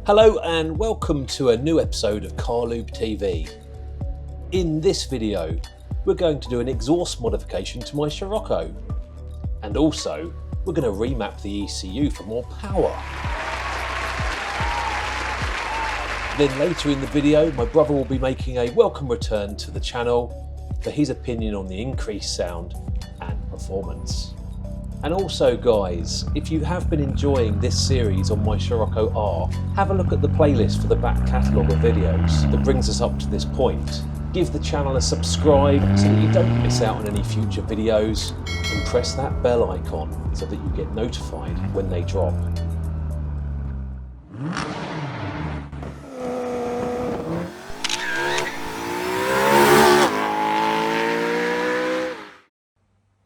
Hello and welcome to a new episode of Car Lube TV. In this video, we're going to do an exhaust modification to my Scirocco. And also, we're going to remap the ECU for more power. Then later in the video, my brother will be making a welcome return to the channel for his opinion on the increased sound and performance. And also guys, if you have been enjoying this series on my Scirocco R, have a look at the playlist for the back catalogue of videos that brings us up to this point. Give the channel a subscribe so that you don't miss out on any future videos, and press that bell icon so that you get notified when they drop.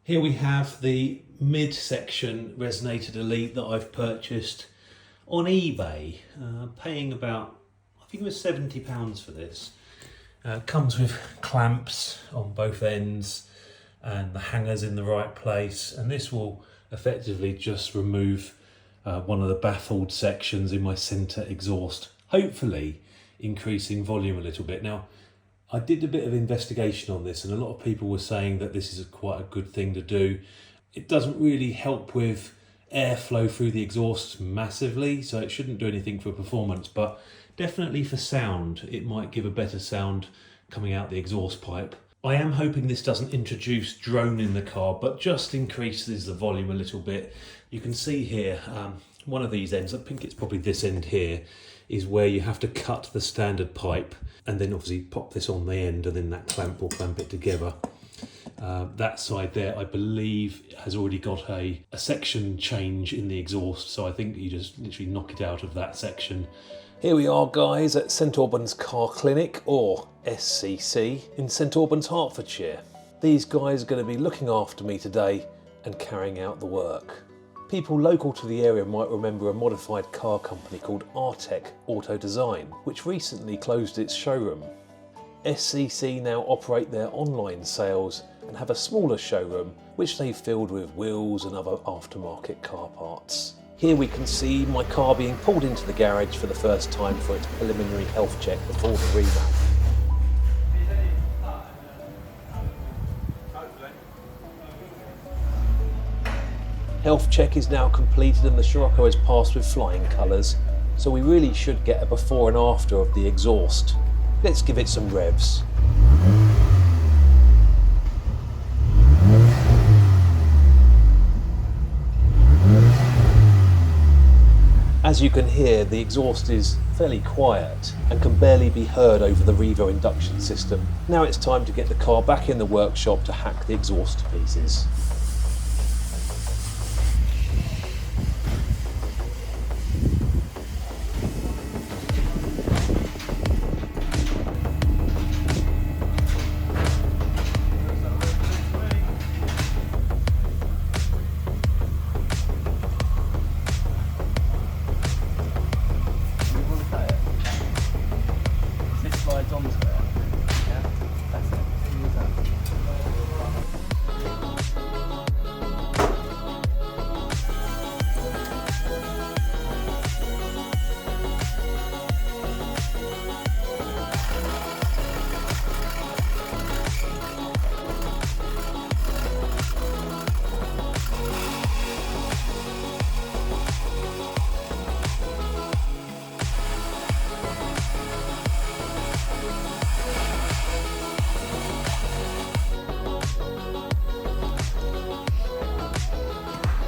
Here we have the mid-section resonator delete that I've purchased on eBay, paying about, I think it was £70 for this. Comes with clamps on both ends and the hangers in the right place, and this will effectively just remove one of the baffled sections in my centre exhaust, hopefully increasing volume a little bit. Now, I did a bit of investigation on this and a lot of people were saying that this is quite a good thing to do. It doesn't really help with airflow through the exhaust massively, so it shouldn't do anything for performance, but definitely for sound, it might give a better sound coming out the exhaust pipe. I am hoping this doesn't introduce drone in the car, but just increases the volume a little bit. You can see here, one of these ends, I think it's probably this end here, is where you have to cut the standard pipe and then obviously pop this on the end, and then that clamp will clamp it together. That side there, I believe, has already got a section change in the exhaust, so I think you just literally knock it out of that section. Here we are guys at St Albans Car Clinic, or SCC, in St Albans, Hertfordshire. These guys are going to be looking after me today and carrying out the work. People local to the area might remember a modified car company called Artec Auto Design, which recently closed its showroom. SCC now operate their online sales and have a smaller showroom which they've filled with wheels and other aftermarket car parts. Here we can see my car being pulled into the garage for the first time for its preliminary health check before the remap. Health check is now completed and the Scirocco has passed with flying colours, so we really should get a before and after of the exhaust. Let's give it some revs. As you can hear, the exhaust is fairly quiet and can barely be heard over the Revo induction system. Now it's time to get the car back in the workshop to hack the exhaust to pieces.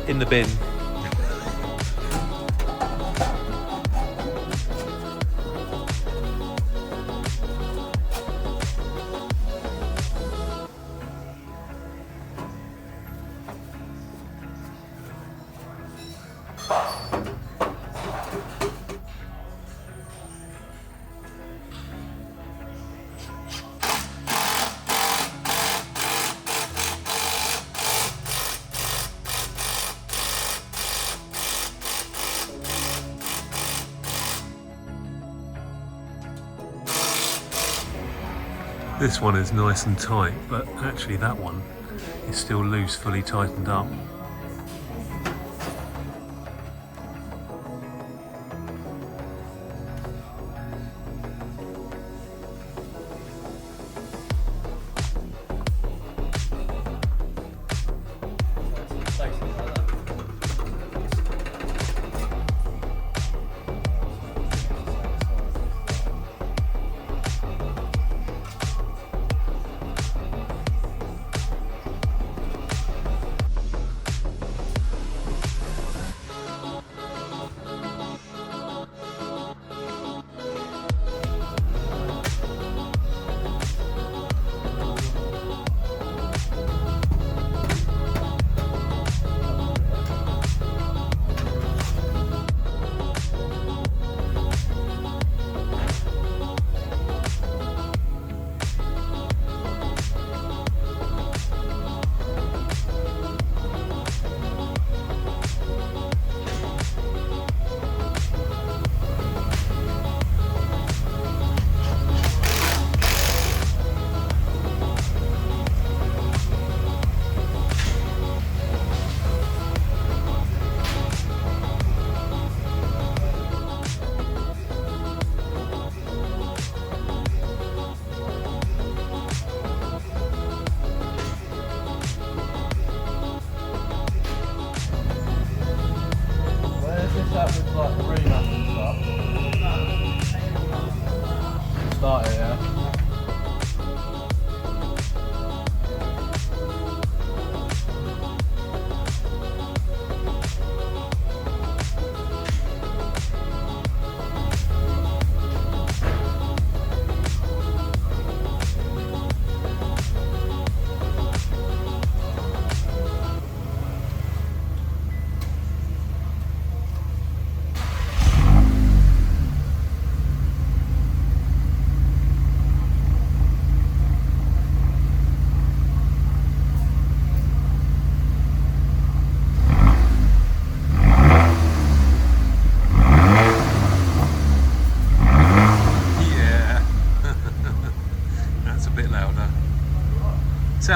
In the bin. This one is nice and tight, but actually that one is still loose, fully tightened up.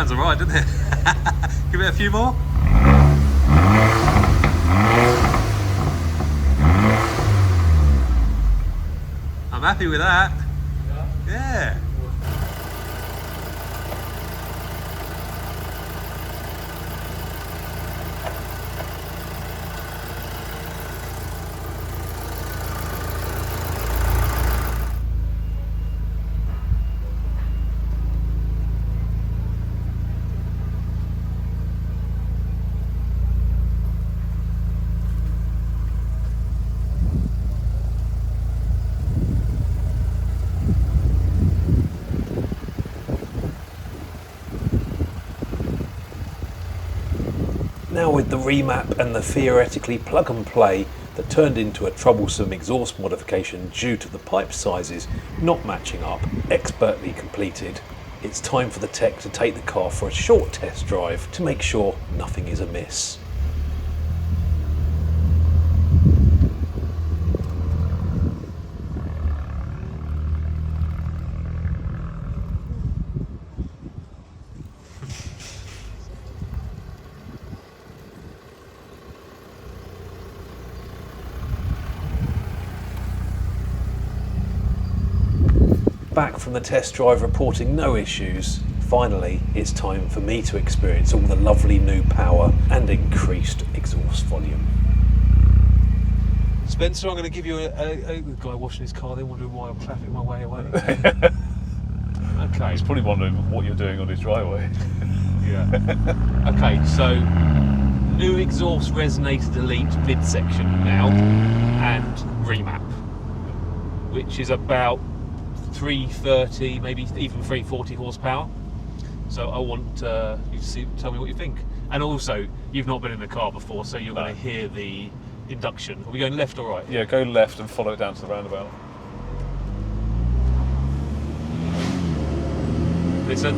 sounds alright, doesn't it? Give it a few more. I'm happy with that. Yeah. Now with the remap and the theoretically plug and play that turned into a troublesome exhaust modification due to the pipe sizes not matching up, expertly completed, it's time for the tech to take the car for a short test drive to make sure nothing is amiss. Back from the test drive reporting no issues, finally it's time for me to experience all the lovely new power and increased exhaust volume. Spencer, I'm going to give you a guy washing his car, they're wondering why I'm clapping my way away. Okay. He's probably wondering what you're doing on his driveway. Yeah. Okay, so new exhaust resonator delete midsection now and remap, which is about 330, maybe even 340 horsepower. So I want you to tell me what you think. And also, you've not been in the car before, so you're going to hear the induction. Are we going left or right? Yeah, go left and follow it down to the roundabout. Listen.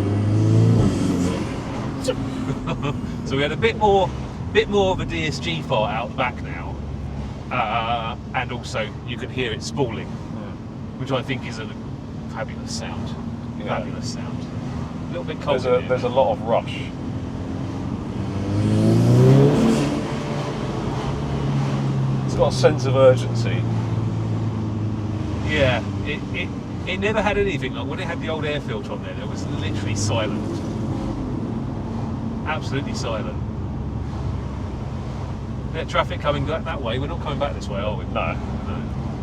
So we had a bit more of a DSG fart out the back now, and also you can hear it spooling, which I think is a fabulous sound. Yeah. Fabulous sound. A little bit cold. There's a lot of rush. It's got a sense of urgency. Yeah, it never had anything like when it had the old air filter on there. There was literally silent, absolutely silent. Yeah, traffic coming that way. We're not coming back this way, are we? No.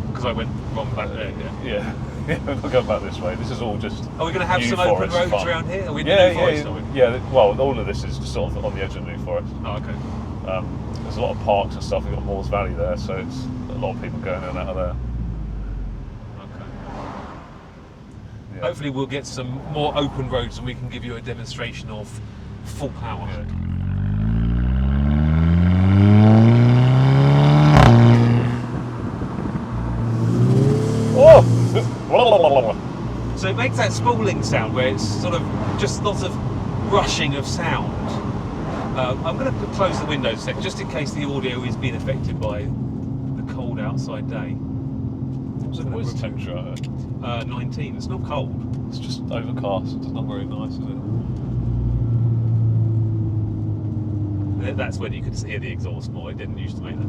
Because I went wrong back there. Yeah. We're not going back this way. This is all just. Are we going to have some open roads around here? Are we in the New Forest? Well, all of this is just sort of on the edge of the New Forest. Oh, okay. There's a lot of parks and stuff. We've got Moores Valley there, so it's a lot of people going in and out of there. Okay. Yeah. Hopefully we'll get some more open roads and we can give you a demonstration of full power. Yeah. So it makes that spooling sound where it's sort of just lots of rushing of sound. I'm going to close the windows a second, just in case the audio is being affected by the cold outside day. What is the temperature out here? 19. It's not cold. It's just overcast. It's not very nice, is it? That's when you could hear the exhaust more. It didn't used to make that.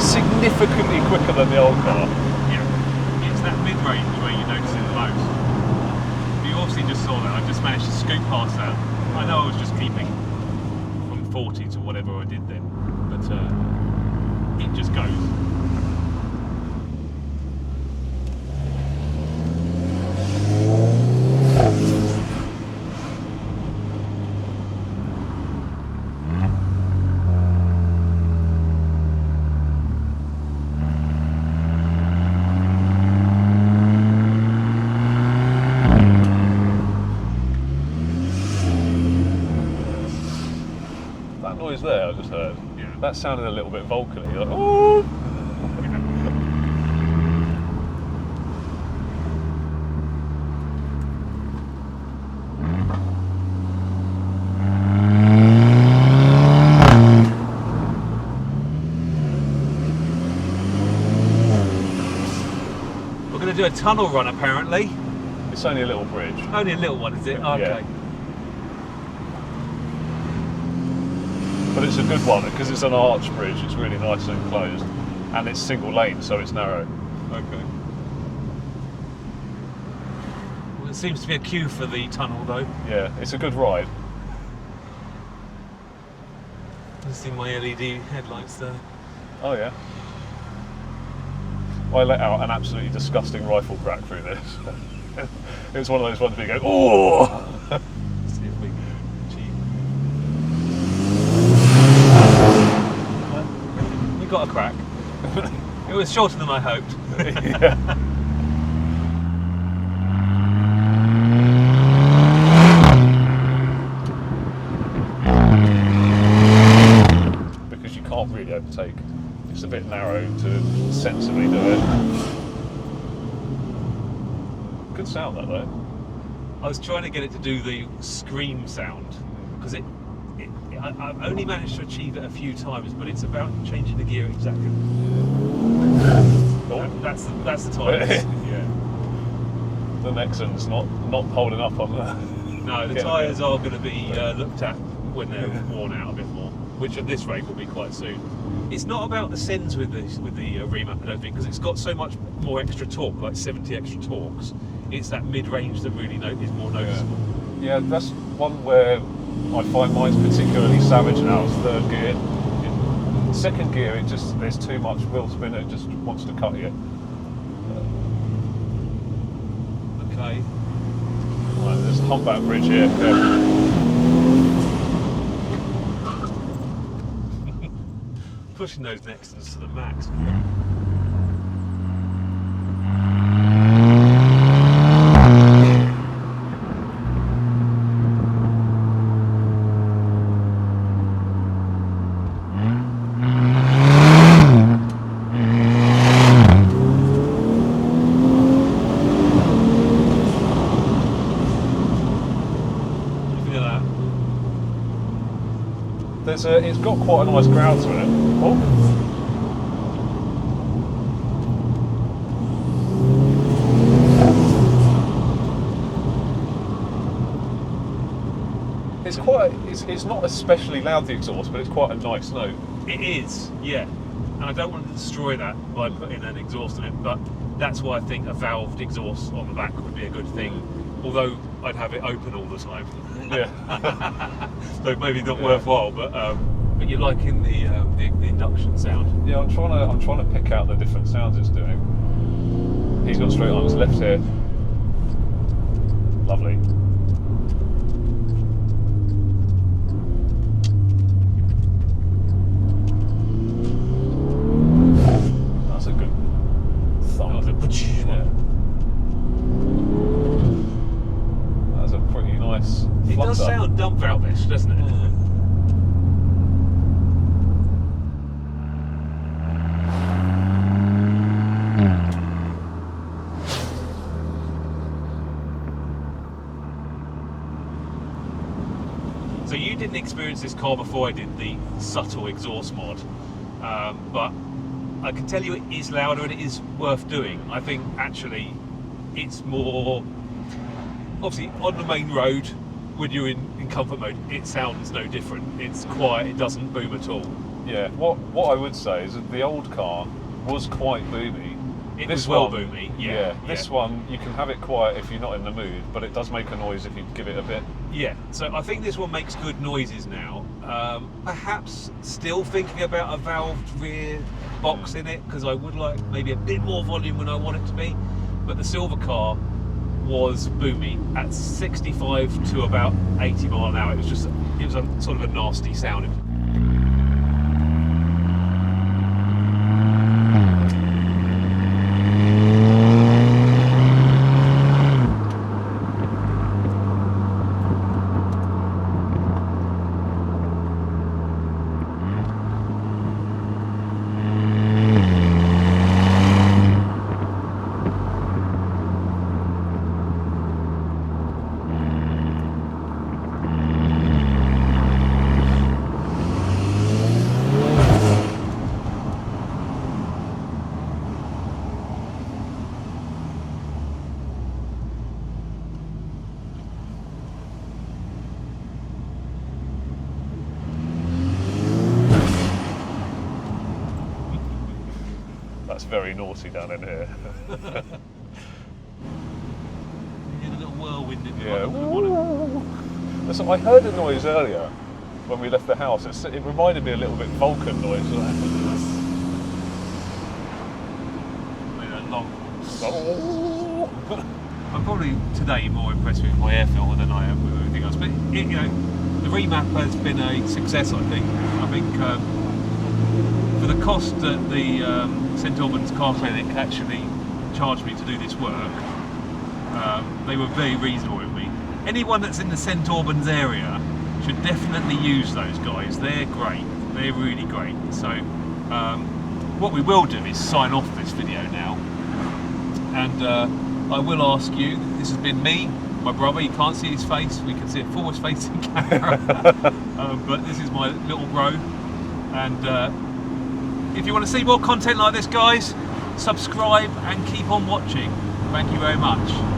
Significantly quicker than the old car. Yeah, it's that mid-range where you notice it the most. You obviously just saw that. I just managed to scoot past that. I know I was just keeping from 40 to whatever I did then, but it just goes. noise there I just heard? Yeah. That sounded a little bit vocally. Like, oh! We're going to do a tunnel run apparently. It's only a little bridge. Only a little one, is it? Yeah. Okay. But it's a good one because it's an arch bridge. It's really nice and enclosed, and it's single lane, so it's narrow. Okay. Well, there seems to be a queue for the tunnel though. Yeah, it's a good ride. I see my LED headlights there. Oh yeah. I let out an absolutely disgusting rifle crack through this. It was one of those ones where you go, oh! Let's see if we can achieve. We got a crack. It was shorter than I hoped. Yeah. Because you can't really overtake. It's a bit narrow to sensibly do it. Good sound that though. I was trying to get it to do the scream sound because I've only managed to achieve it a few times, but it's about changing the gear exactly. Oh. That's the time. Yeah. The Nexon's not holding up on that. No, the tyres are going to be looked at when they're worn out a bit more, which at this rate will be quite soon. It's not about the sends with the Remap, I don't think, because it's got so much more extra torque, like 70 extra torques. It's that mid-range that really is more noticeable. Yeah, that's one where I find mine's particularly savage now. It's third gear. In second gear, there's too much wheel spin. It just wants to cut you. Okay. Right, there's a humpback bridge here. Okay. Pushing those Nexons to the max. It's got quite a nice growl to it. Oh. It's not especially loud, the exhaust, but it's quite a nice note. It is, yeah. And I don't want to destroy that by putting an exhaust on it, but that's why I think a valved exhaust on the back would be a good thing. Although I'd have it open all the time. Yeah. So maybe not worthwhile, but you're liking the induction sound. Yeah, I'm trying to pick out the different sounds it's doing. He's got straight arms, left here. Lovely. That's a good thump. Yeah. That's a pretty nice It flutter. does sound dump valve-ish, doesn't it? So you didn't experience this car before I did the subtle exhaust mod, but I can tell you it is louder and it is worth doing. I think actually it's more, obviously on the main road when you're in comfort mode it sounds no different. It's quiet, it doesn't boom at all. Yeah, what I would say is that the old car was quite boomy. It was well boomy, yeah. This one, you can have it quiet if you're not in the mood, but it does make a noise if you give it a bit. Yeah, so I think this one makes good noises now. Perhaps still thinking about a valved rear box in it, because I would like maybe a bit more volume when I want it to be. But the silver car was boomy at 65 to about 80 mile an hour. It was a sort of a nasty sound. that's very naughty down in here. You get a little whirlwind in Yeah. front of the water. So I heard a noise earlier when we left the house. It reminded me a little bit Vulcan noise. Long. I'm probably today more impressed with my air filter than I am with everything else. But you know, the remap has been a success. I think for the cost that the St Albans car clinic actually charged me to do this work, they were very reasonable with me. Anyone that's in the St Albans area should definitely use those guys. They're great. They're really great. So what we will do is sign off this video now, and I will ask you, this has been me, my brother. You can't see his face, we can see a forward facing camera, but this is my little bro. And if you want to see more content like this, guys, subscribe and keep on watching. Thank you very much.